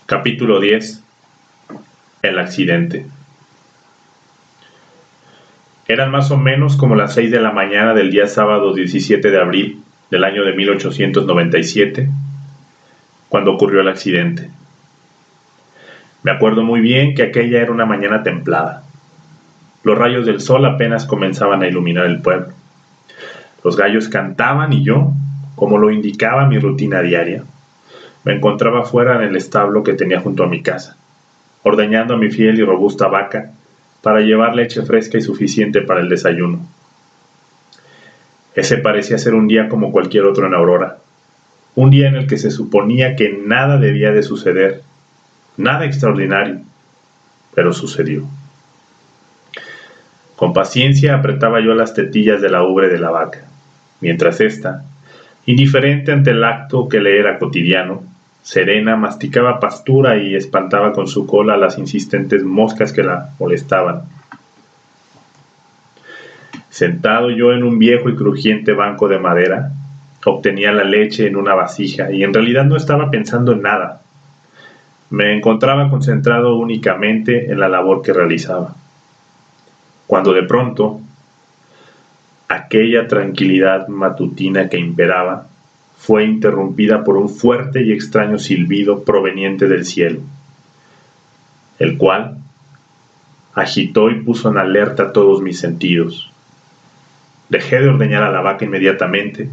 Capítulo 10. El accidente. Eran más o menos como las 6 de la mañana del día sábado 17 de abril del año de 1897, cuando ocurrió el accidente. Me acuerdo muy bien que aquella era una mañana templada. Los rayos del sol apenas comenzaban a iluminar el pueblo. Los gallos cantaban y yo, como lo indicaba mi rutina diaria, me encontraba fuera en el establo que tenía junto a mi casa, ordeñando a mi fiel y robusta vaca para llevar leche fresca y suficiente para el desayuno. Ese parecía ser un día como cualquier otro en Aurora, un día en el que se suponía que nada debía de suceder, nada extraordinario, pero sucedió. Con paciencia apretaba yo las tetillas de la ubre de la vaca, mientras ésta, indiferente ante el acto que le era cotidiano, serena, masticaba pastura y espantaba con su cola las insistentes moscas que la molestaban. Sentado yo en un viejo y crujiente banco de madera, obtenía la leche en una vasija y en realidad no estaba pensando en nada. Me encontraba concentrado únicamente en la labor que realizaba. Cuando de pronto, aquella tranquilidad matutina que imperaba fue interrumpida por un fuerte y extraño silbido proveniente del cielo, el cual agitó y puso en alerta todos mis sentidos. Dejé de ordeñar a la vaca inmediatamente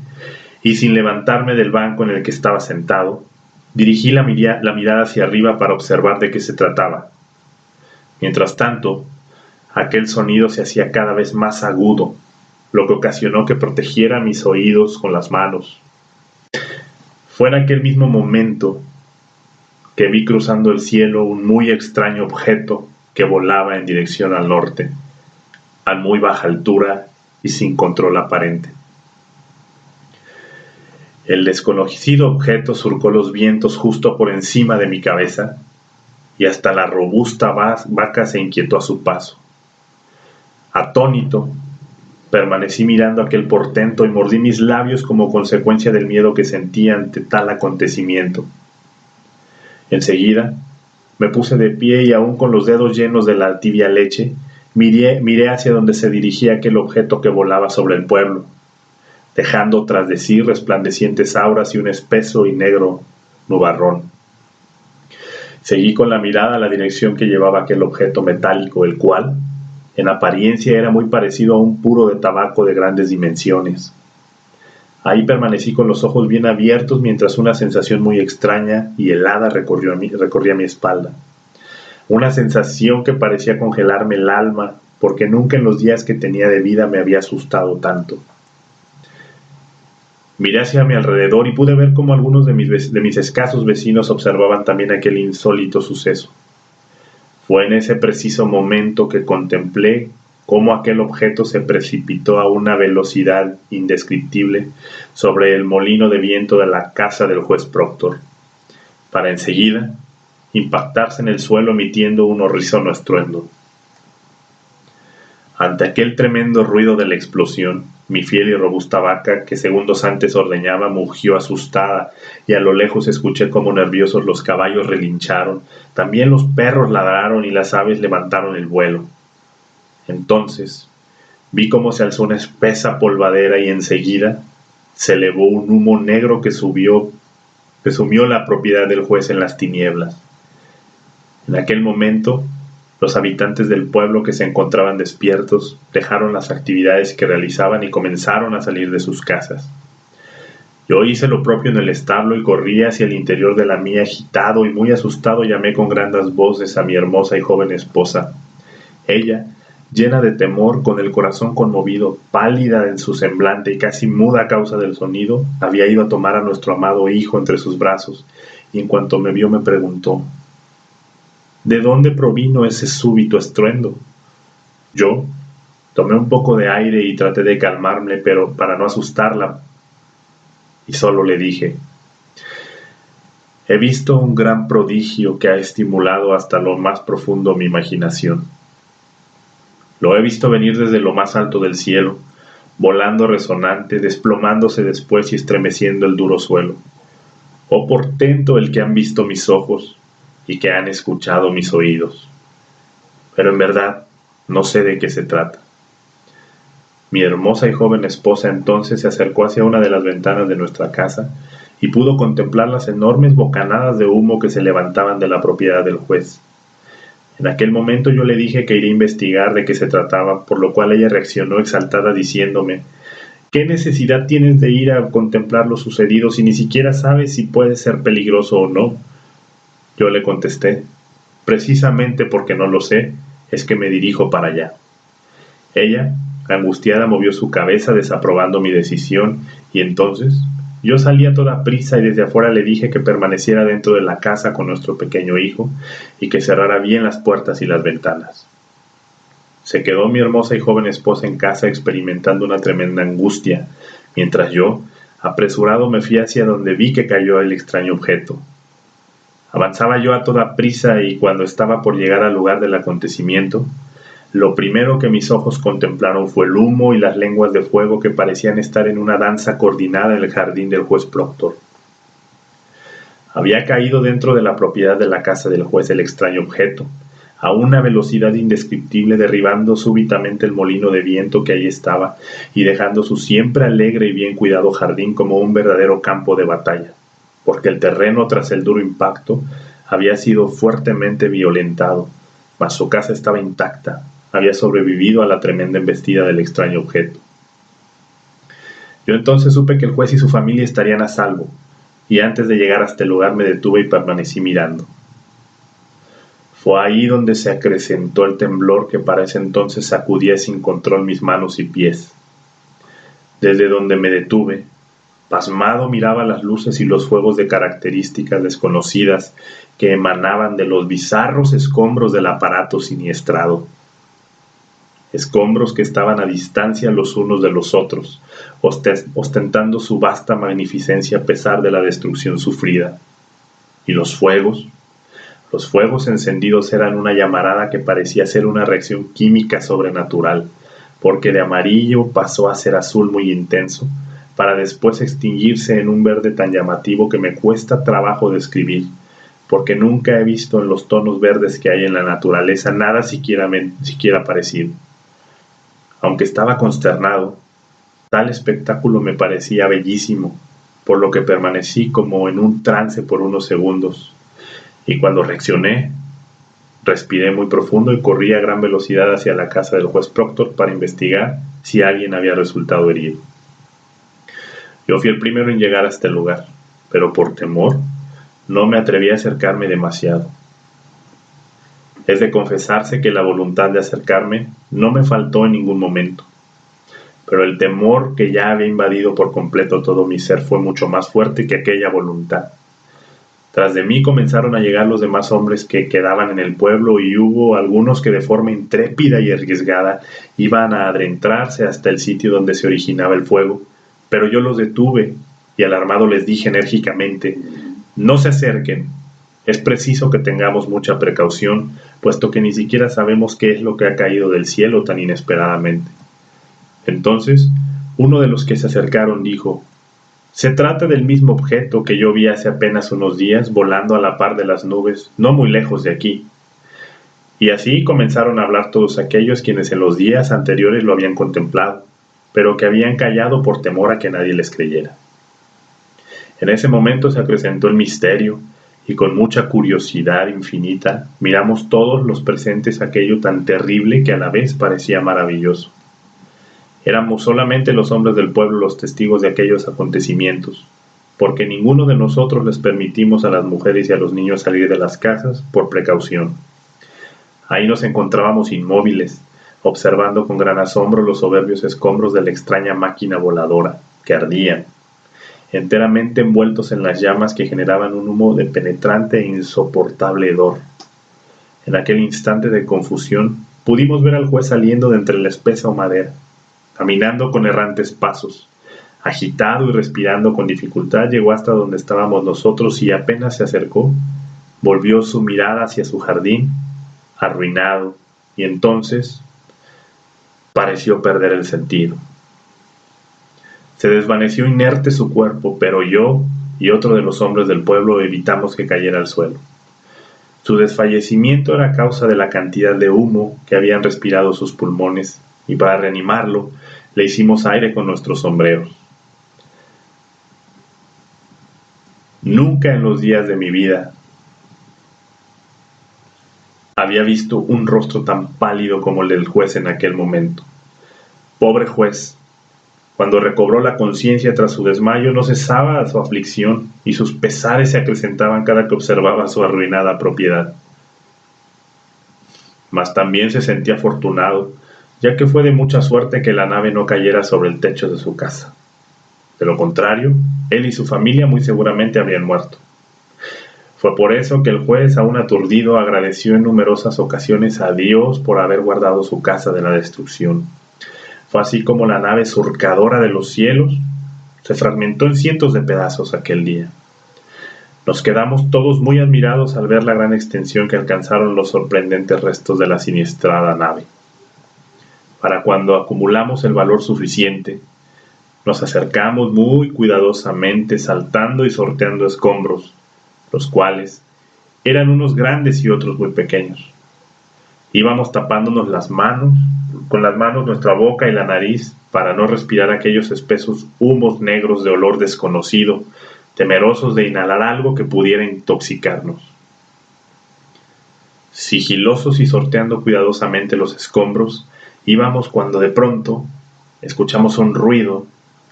y, sin levantarme del banco en el que estaba sentado, dirigí la mirada hacia arriba para observar de qué se trataba. Mientras tanto, aquel sonido se hacía cada vez más agudo, lo que ocasionó que protegiera mis oídos con las manos. Fue en aquel mismo momento que vi cruzando el cielo un muy extraño objeto que volaba en dirección al norte, a muy baja altura y sin control aparente. El desconocido objeto surcó los vientos justo por encima de mi cabeza y hasta la robusta vaca se inquietó a su paso. Atónito, permanecí mirando aquel portento y mordí mis labios como consecuencia del miedo que sentía ante tal acontecimiento. Enseguida me puse de pie y aún con los dedos llenos de la tibia leche, miré hacia donde se dirigía aquel objeto que volaba sobre el pueblo, dejando tras de sí resplandecientes auras y un espeso y negro nubarrón. Seguí con la mirada la dirección que llevaba aquel objeto metálico, el cual, en apariencia, era muy parecido a un puro de tabaco de grandes dimensiones. Ahí permanecí con los ojos bien abiertos mientras una sensación muy extraña y helada recorría mi espalda. Una sensación que parecía congelarme el alma, porque nunca en los días que tenía de vida me había asustado tanto. Miré hacia mi alrededor y pude ver cómo algunos de mis escasos vecinos observaban también aquel insólito suceso. Fue en ese preciso momento que contemplé cómo aquel objeto se precipitó a una velocidad indescriptible sobre el molino de viento de la casa del juez Proctor, para enseguida impactarse en el suelo emitiendo un horrísono estruendo. Ante aquel tremendo ruido de la explosión, mi fiel y robusta vaca, que segundos antes ordeñaba, mugió asustada, y a lo lejos escuché cómo nerviosos los caballos relincharon, también los perros ladraron y las aves levantaron el vuelo. Entonces vi cómo se alzó una espesa polvadera y enseguida se elevó un humo negro que sumió la propiedad del juez en las tinieblas. En aquel momento, los habitantes del pueblo que se encontraban despiertos dejaron las actividades que realizaban y comenzaron a salir de sus casas. Yo hice lo propio en el establo y corrí hacia el interior de la mía agitado y muy asustado. Llamé con grandes voces a mi hermosa y joven esposa. Ella, llena de temor, con el corazón conmovido, pálida en su semblante y casi muda a causa del sonido, había ido a tomar a nuestro amado hijo entre sus brazos, y en cuanto me vio me preguntó: ¿de dónde provino ese súbito estruendo? Yo tomé un poco de aire y traté de calmarme, pero para no asustarla, y solo le dije: he visto un gran prodigio que ha estimulado hasta lo más profundo mi imaginación. Lo he visto venir desde lo más alto del cielo, volando resonante, desplomándose después y estremeciendo el duro suelo. Oh portento el que han visto mis ojos. y que han escuchado mis oídos. Pero en verdad no sé de qué se trata. Mi hermosa y joven esposa entonces se acercó hacia una de las ventanas de nuestra casa y pudo contemplar las enormes bocanadas de humo que se levantaban de la propiedad del juez. En aquel momento yo le dije que iría a investigar de qué se trataba, por lo cual ella reaccionó exaltada diciéndome: ¿qué necesidad tienes de ir a contemplar lo sucedido si ni siquiera sabes si puede ser peligroso o no? Yo le contesté: precisamente porque no lo sé, es que me dirijo para allá. Ella, angustiada, movió su cabeza desaprobando mi decisión, y entonces yo salí a toda prisa y desde afuera le dije que permaneciera dentro de la casa con nuestro pequeño hijo y que cerrara bien las puertas y las ventanas. Se quedó mi hermosa y joven esposa en casa experimentando una tremenda angustia, mientras yo, apresurado, me fui hacia donde vi que cayó el extraño objeto. Avanzaba yo a toda prisa y cuando estaba por llegar al lugar del acontecimiento, lo primero que mis ojos contemplaron fue el humo y las lenguas de fuego que parecían estar en una danza coordinada en el jardín del juez Proctor. Había caído dentro de la propiedad de la casa del juez el extraño objeto, a una velocidad indescriptible, derribando súbitamente el molino de viento que allí estaba y dejando su siempre alegre y bien cuidado jardín como un verdadero campo de batalla, porque el terreno tras el duro impacto había sido fuertemente violentado, mas su casa estaba intacta, había sobrevivido a la tremenda embestida del extraño objeto. Yo entonces supe que el juez y su familia estarían a salvo, y antes de llegar hasta el lugar me detuve y permanecí mirando. Fue ahí donde se acrecentó el temblor que para ese entonces sacudía sin control mis manos y pies. Desde donde me detuve, pasmado miraba las luces y los fuegos de características desconocidas que emanaban de los bizarros escombros del aparato siniestrado. Escombros que estaban a distancia los unos de los otros, ostentando su vasta magnificencia a pesar de la destrucción sufrida. Y los fuegos encendidos eran una llamarada que parecía ser una reacción química sobrenatural, porque de amarillo pasó a ser azul muy intenso, para después extinguirse en un verde tan llamativo que me cuesta trabajo describir, porque nunca he visto en los tonos verdes que hay en la naturaleza nada siquiera parecido. Aunque estaba consternado, tal espectáculo me parecía bellísimo, por lo que permanecí como en un trance por unos segundos, y cuando reaccioné, respiré muy profundo y corrí a gran velocidad hacia la casa del juez Proctor para investigar si alguien había resultado herido. Yo fui el primero en llegar hasta el lugar, pero por temor no me atreví a acercarme demasiado. Es de confesarse que la voluntad de acercarme no me faltó en ningún momento, pero el temor que ya había invadido por completo todo mi ser fue mucho más fuerte que aquella voluntad. Tras de mí comenzaron a llegar los demás hombres que quedaban en el pueblo y hubo algunos que de forma intrépida y arriesgada iban a adentrarse hasta el sitio donde se originaba el fuego, pero yo los detuve y alarmado les dije enérgicamente: no se acerquen. Es preciso que tengamos mucha precaución, puesto que ni siquiera sabemos qué es lo que ha caído del cielo tan inesperadamente. Entonces, uno de los que se acercaron dijo: se trata del mismo objeto que yo vi hace apenas unos días volando a la par de las nubes, no muy lejos de aquí. Y así comenzaron a hablar todos aquellos quienes en los días anteriores lo habían contemplado, pero que habían callado por temor a que nadie les creyera. En ese momento se acrecentó el misterio, y con mucha curiosidad infinita miramos todos los presentes aquello tan terrible que a la vez parecía maravilloso. Éramos solamente los hombres del pueblo los testigos de aquellos acontecimientos, porque ninguno de nosotros les permitimos a las mujeres y a los niños salir de las casas por precaución. Ahí nos encontrábamos inmóviles, observando con gran asombro los soberbios escombros de la extraña máquina voladora, que ardían, enteramente envueltos en las llamas que generaban un humo de penetrante e insoportable hedor. En aquel instante de confusión, pudimos ver al juez saliendo de entre la espesa madera, caminando con errantes pasos. Agitado y respirando con dificultad, llegó hasta donde estábamos nosotros y apenas se acercó, volvió su mirada hacia su jardín, arruinado, y entonces pareció perder el sentido. Se desvaneció inerte su cuerpo, pero yo y otro de los hombres del pueblo evitamos que cayera al suelo. Su desfallecimiento era a causa de la cantidad de humo que habían respirado sus pulmones, y para reanimarlo le hicimos aire con nuestros sombreros. Nunca en los días de mi vida había visto un rostro tan pálido como el del juez en aquel momento. Pobre juez, cuando recobró la conciencia tras su desmayo, no cesaba su aflicción y sus pesares se acrecentaban cada que observaba su arruinada propiedad. Mas también se sentía afortunado, ya que fue de mucha suerte que la nave no cayera sobre el techo de su casa. De lo contrario, él y su familia muy seguramente habrían muerto. Fue por eso que el juez, aún aturdido, agradeció en numerosas ocasiones a Dios por haber guardado su casa de la destrucción. Fue así como la nave surcadora de los cielos se fragmentó en cientos de pedazos aquel día. Nos quedamos todos muy admirados al ver la gran extensión que alcanzaron los sorprendentes restos de la siniestrada nave. Para cuando acumulamos el valor suficiente, nos acercamos muy cuidadosamente, saltando y sorteando escombros, los cuales eran unos grandes y otros muy pequeños. Íbamos tapándonos con las manos nuestra boca y la nariz para no respirar aquellos espesos humos negros de olor desconocido, temerosos de inhalar algo que pudiera intoxicarnos. Sigilosos y sorteando cuidadosamente los escombros, íbamos cuando de pronto escuchamos un ruido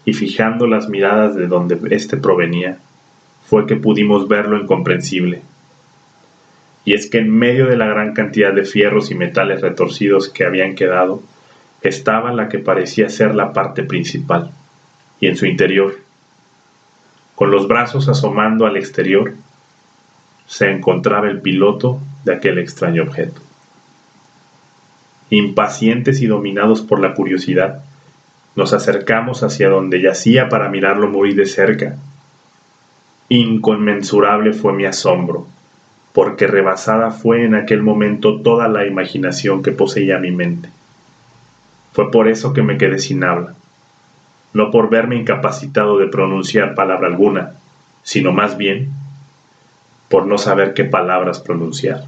y fijando las miradas de donde éste provenía, fue que pudimos ver lo incomprensible. Y es que en medio de la gran cantidad de fierros y metales retorcidos que habían quedado, estaba la que parecía ser la parte principal, y en su interior, con los brazos asomando al exterior, se encontraba el piloto de aquel extraño objeto. Impacientes y dominados por la curiosidad, nos acercamos hacia donde yacía para mirarlo muy de cerca. Inconmensurable fue mi asombro, porque rebasada fue en aquel momento toda la imaginación que poseía mi mente. Fue por eso que me quedé sin habla, no por verme incapacitado de pronunciar palabra alguna, sino más bien por no saber qué palabras pronunciar.